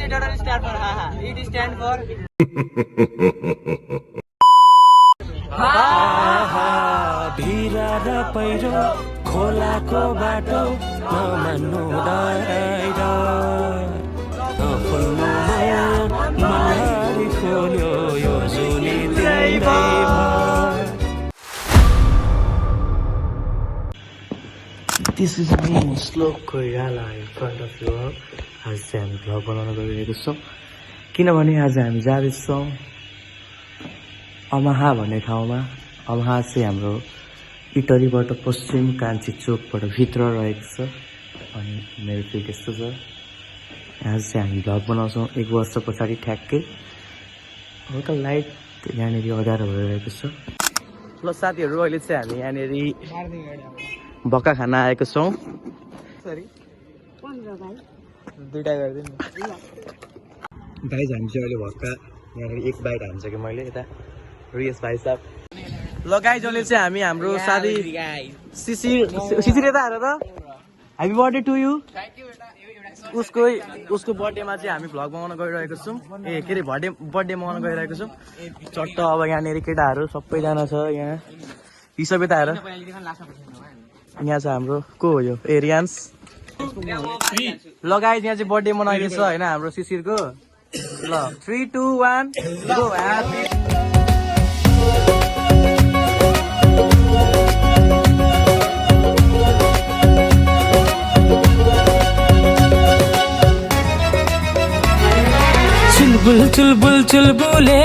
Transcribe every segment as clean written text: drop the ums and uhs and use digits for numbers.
doesn't stand for haha. It stands for आहा भिरा र पहिरो खोलाको बाटो नमान्नु डराइ नफुल्नु मारी खोल्यो यो जुनी This is me, Slope Koirala in front of you all. आज चाहिँ हामी भ्लग बनाउन गइरहेको छौँ किनभने आज हामी जाँदैछौँ अमाहा भन्ने ठाउँमा। अमाहा चाहिँ हाम्रो इटरीबाट पश्चिम कान्छी चोकबाट भित्र रहेको छ। अनि मेरो फेरि त्यस्तो छ। आज चाहिँ हामी भ्लग बनाउँछौँ 1 वर्ष पछाडि ठ्याक्कै। हल्का लाइट यहाँनिर अँध्यारो भइरहेको छ। ल साथीहरू अहिले चाहिँ हामी यहाँनिर भक्का खाना आएको छौँ। दुईटा गरिदिनु भाइ हामी चाहिँ अहिले भक्का यहाँनिर 1 बाइट हान्छ कि मैले यता रियस भाइ साहब। ल गाइज अहिले चाहिँ हामी हाम्रो साथी शिशिर यता आएर त ह्यापी बर्थडे टु यु। उसको बर्थडेमा चाहिँ हामी भ्लग बनाउन गइरहेको छौँ। के अरे बर्थडे मनाउन गइरहेको छौँ। चट्ट अब यहाँनिर केटाहरू सबैजना छ। यहाँ यी सबै त आएर यहाँ छ हाम्रो को हो यो एरियन्स। ल गाइज यहाँ चाहिँ बर्थडे मनाइरहेछ होइन हाम्रो शिशिरको। ल 3 2 1 गो ह्यापी चुलबुल चुलबुले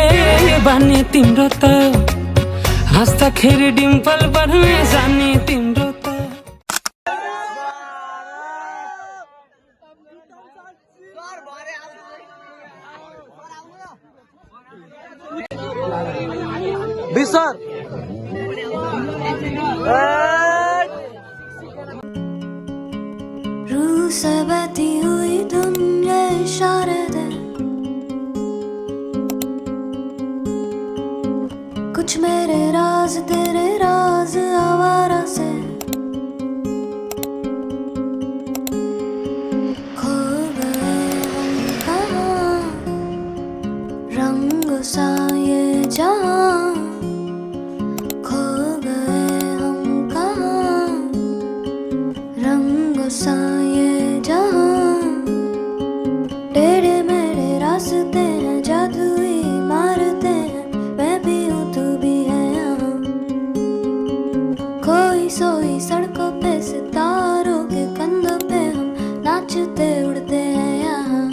बानी तिम्रो त हाँस्दाखेरि डिम्पल बढ्ने जाने तिम्रो त। बिसर रूह से बहती हुई दुनिया इशारे दे कुछ मेरे राज तेरे राज आवारा से खो गए हम कहाँ रंग सा ये जहाँ खो गए हम कहाँ रंग सा ये जहाँ टेढ़े मेढ़े रास्ते हैं जादुई मारते हैं मैं भी हूँ तू भी है यहाँ खोई सोई सड़कों पे सितारों के कंधों पे हम नाचते उड़ते हैं यहाँ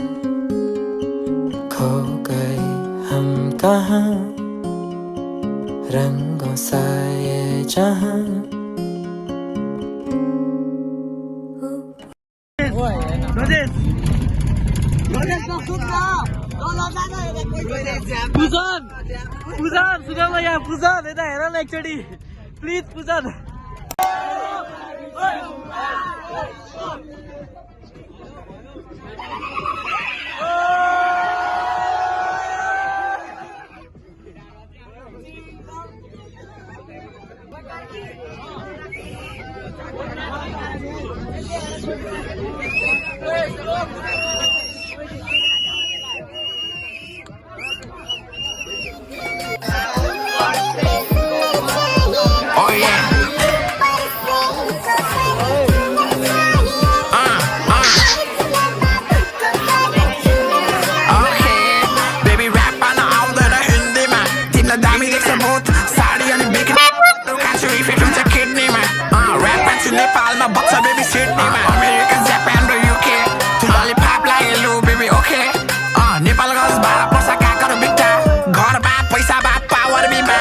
खो गए हम कहाँ रंगों सा ये जहाँ। पूजन यहाँ पूजन यता हेर न एकचोटि प्लिज पूजन। नेपालमा बच्चा बेबी सिडनीमा अमेरिका जापान र युके तु ललिपप लागे लु बेबी ओके नेपाल गज भाडा पर्छ काकर बिटा घरमा पैसा बा पावर बिमा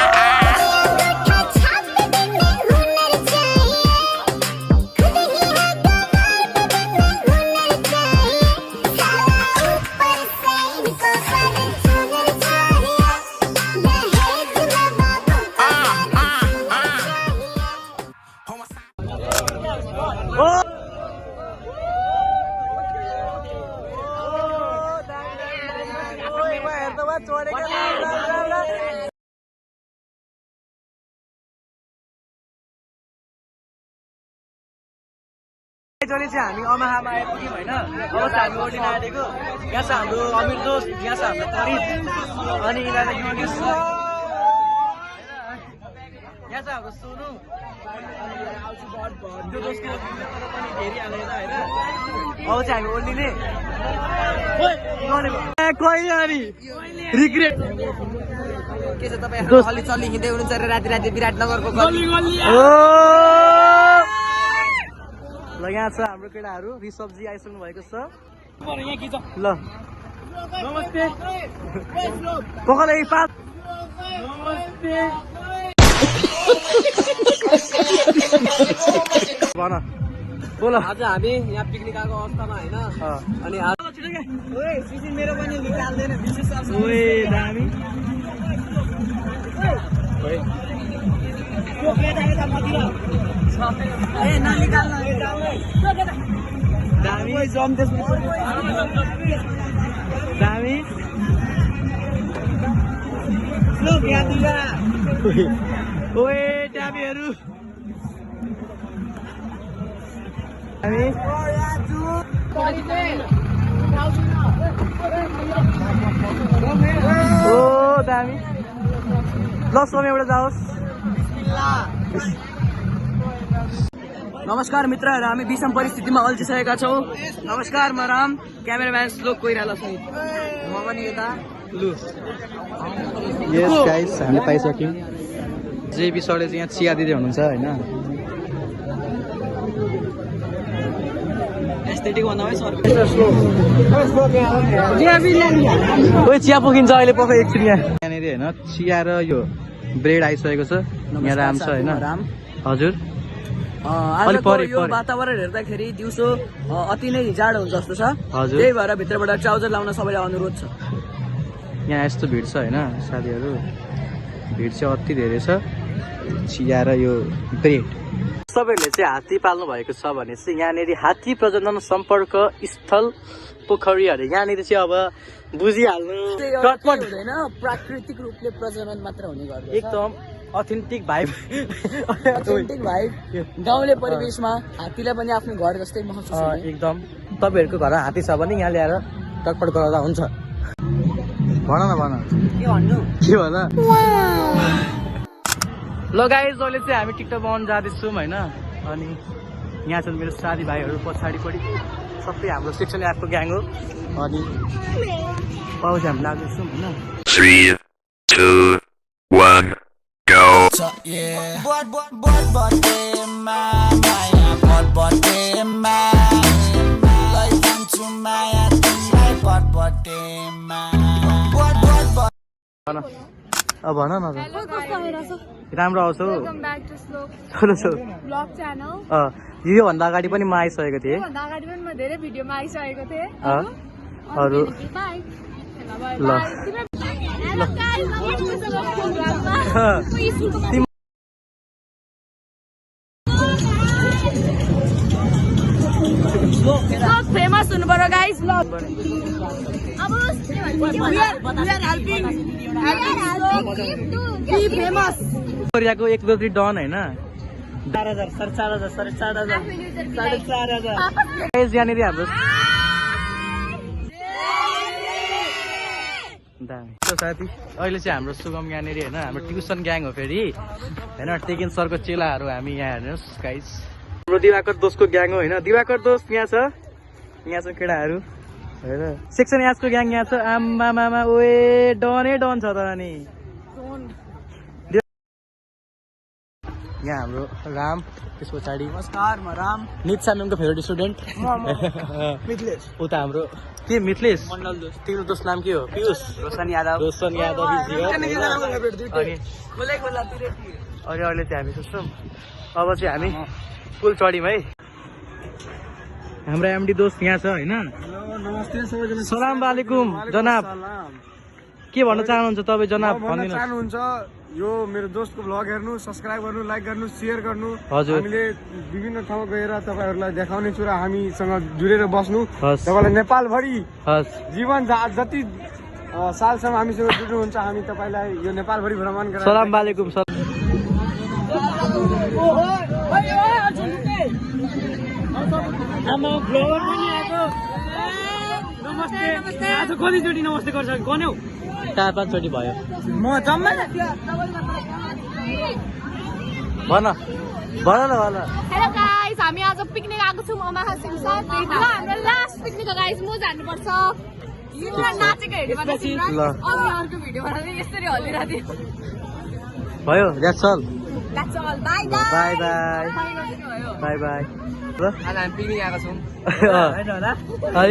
अहिले चाहिँ हामी अमाहामा आइपुग्यौँ होइन। अब चाहिँ हामी ओर्लिन आँटेको। यहाँ छ हाम्रो अमिर दोस्त, यहाँ छ हाम्रो तरिफ अनि यिनीहरूलाई युकेश छ, यहाँ छ हाम्रो सोनु त्यो दोस्तको पनि हेरिहालेन होइन। अब चाहिँ हामी ओर्लिने रिग्रेट के छ तपाईहरु अलि चल्ली हिँड्दै हुनुहुन्छ र राति राति विराटनगरको गल्ली ल यहाँ छ हाम्रो केटाहरू ऋषभजी आइसक्नु भएको छ ल नमस्ते कोकले पास नमस्ते भन बोल आज हामी यहाँ पिकनिक आएको अवस्थामा हैन अनि आज ओए सिसी मेरो पनि निकाल्दैन विशेष ओए दामी ओए ए ननिकाल्न दामी जम दामी लो क्या दिया ओए दामीहरु दामी ओ दामी ल सोमेबाट जाओस्। नमस्कार मित्रहरू हामी विषम परिस्थितिमा अल्झिसकेका छौँ। नमस्कार म राम क्यामेराम्यान श्लोक कोइराला सहित म पनि यता लु यस गाइस हामीले पाइसक्यौँ। जेबी सरले चाहिँ यहाँ चिया दिँदै हुनुहुन्छ होइन। एस्थेटिक भन्दा है सर ओए चिया पोखिन्छ अहिले पख एकछिन यहाँनिर होइन। चिया र यो ब्रेड आइसकेको छ यहाँ राम छ होइन। हजुर आजको यो वातावरण हेर्दाखेरि दिउँसो अति नै जाडो हुन्छ जस्तो छ। हजुर त्यही भएर भित्रबाट ट्राउजर लाउन सबैलाई अनुरोध छ। यहाँ यस्तो भिड छ होइन साथीहरू, भिड चाहिँ अति धेरै छ। चिया र यो ब्रेड सबैले चाहिँ हात्ती पाल्नु भएको छ भने चाहिँ यहाँनिर हात्ती प्रजनन सम्पर्क स्थल पोखरी अरे यहाँनिर चाहिँ अब बुझिहाल्नु हुँदैन प्राकृतिक रूपले प्रजनन मात्र हुने गर्छ। एकदम अथेन्टिक भाइब गाउँले परिवेशमा हात्तीलाई पनि आफ्नो घर जस्तै महसुस हुन्छ। एकदम तपाईँहरूको घर हात्ती छ भने यहाँ ल्याएर टकपट गराउँदा हुन्छ। भन न भन के भन्नु के भन। ल गाइस अहिले चाहिँ हामी टिकटक बनाउनु जाँदैछौँ होइन। अनि यहाँ छन् मेरो साथीभाइहरू पछाडिपट्टि सबै हाम्रो सेक्सन एपको ग्याङ हो। अनि अब चाहिँ हामी लाग्दैछौँ होइन। 3, 2, 1, go. अब भन न राम्रो आउँछ हौ। योभन्दा अगाडि पनि म आइसकेको थिएँ। अरू ल फेमस हुनु पर्यो गाइस। कोरियाको 1 2 3 डन होइन। 4,000 यहाँनिर हाम्रो साथी अहिले चाहिँ हाम्रो सुगम यहाँनिर होइन। हाम्रो ट्युसन ग्याङ हो फेरि होइन। टेकिन सरको चेलाहरू हामी यहाँ हेर्नुहोस् गाइस। हाम्रो दिवाकर दोस्तको ग्याङ हो होइन। दिवाकर दोस्त यहाँ छ, यहाँ छ केटाहरू होइन। सेक्सन याजको ग्याङ यहाँ छ। आमामामा ओए डनै डन छ त अनि। यहाँ हाम्रो राम, त्यस पछाडि नमस्कार म राम नित साम्यमको फेभरेट स्टुडेन्ट मिथिलेश उता हाम्रो के मिथिलेश मण्डल दोस्त। तिम्रो दोस्त नाम के हो? पियुष रोशन यादव अनि खोले अहिले चाहिँ हामी सोच्छौँ अब चाहिँ हामी पुल चढ्यौँ है। हाम्रो एमडी दोस्त यहाँ छ होइन। नमस्ते सबैजना। सलाम वालेकुम जनाब। के भन्न चाहनुहुन्छ तपाईँ जनाब? भन्न चाहनुहुन्छ यो मेरो दोस्तको भ्लग हेर्नु, सब्स्क्राइब गर्नु, लाइक गर्नु, सेयर गर्नु। हजुर हामीले विभिन्न ठाउँमा गएर तपाईँहरूलाई देखाउने छु र हामीसँग जुडेर बस्नु। हस् तपाईँलाई नेपालभरि हस् जीवन जति सालसम्म हामीसँग जुड्नुहुन्छ हामी तपाईँलाई यो नेपालभरि भ्रमण गराउँछौँ। सलाम वालेकुम सर। आमा ब्लगर पनि आएको नमस्ते आज कतिचोटि नमस्ते गर्छ गन्यौ 4-5 चोटि भयो म जम्मा भन भन न भन हेलो गाइस हामी आज पिकनिक आएको छौँ ओमाहा सिमसा हाम्रो लास्ट पिकनिक हो गाइस म जानुपर्छ सिमरा नाचेको हेर्नु सिमरा ल। अनि अर्को भिडियो बनाउँदै यसरी हल्लिरहेको भयो that's all That's all. Bye guys. Bye bye bye bye ल आज हामी पिकनिक आएको छौँ होइन होला है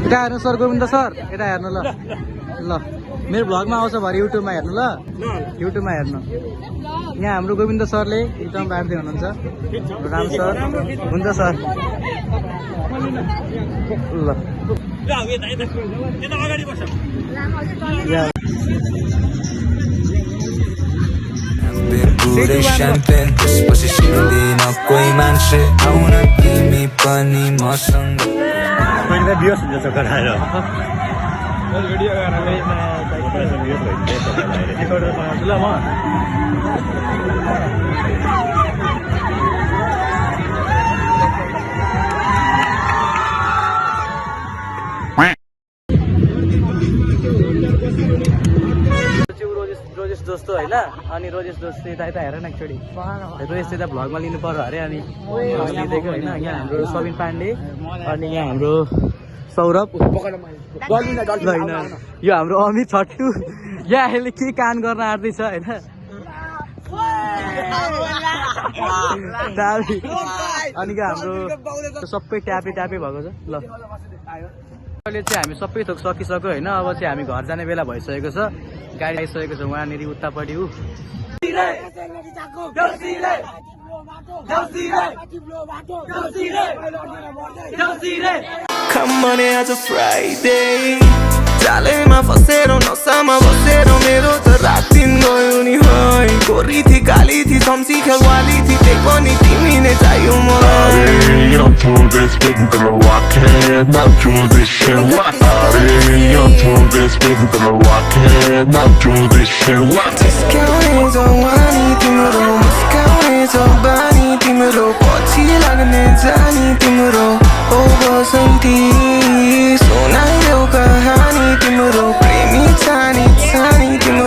यता हेर्नु सर गोविन्द सर यता हेर्नु ल ल मेरो भ्लगमा आउँछ भरे युट्युबमा हेर्नु ल युट्युबमा हेर्नु यहाँ हाम्रो गोविन्द सरले एकदम बाँड्दै हुनुहुन्छ राम सर हुन्छ सर ल पुरै champagne त्यसपछि सिन्दिन कोही मान्छे आउन तिमी पनि मसँग रोजेस दोस्तो होइन अनि रोजेस दोस्त यता यता हेर न एकचोटि रोजेस यता भ्लगमा लिनु पर्यो अरे अनि लिँदैको होइन यहाँ हाम्रो सबिन पाण्डे अनि यहाँ हाम्रो सौरभ होइन यो हाम्रो अमित छट्टु यहाँ अहिले के कान गर्न आँट्दैछ होइन अनि हाम्रो सबै ट्यापे ट्यापे भएको छ ल अहिले चाहिँ हामी सबै थोक सकिसक्यो होइन अब चाहिँ हामी घर जाने बेला भइसकेको छ गाडी आइसकेको छ वहाँनिर उतापट्टि ऊ Come on, it's a Friday. जालेमा फसेर नसामा बसेर मेरो त रात दिन गयो नि है गोरी थी काली थी सम्सी खेलवाली थी त्यही पनि तिमी नै चाहियो मलाई Yo to this big girl walking, not to this shit. Yo to this big girl walking, not to this shit. Discount is a wani तिम्रो मुस्कान is a बानी तिम्रो पछि लाग्ने जानी तिम्रो ओ बसन्ती सुनाइदेऊ कहानी तिम्रो प्रेमी छानी छानी तिम्रो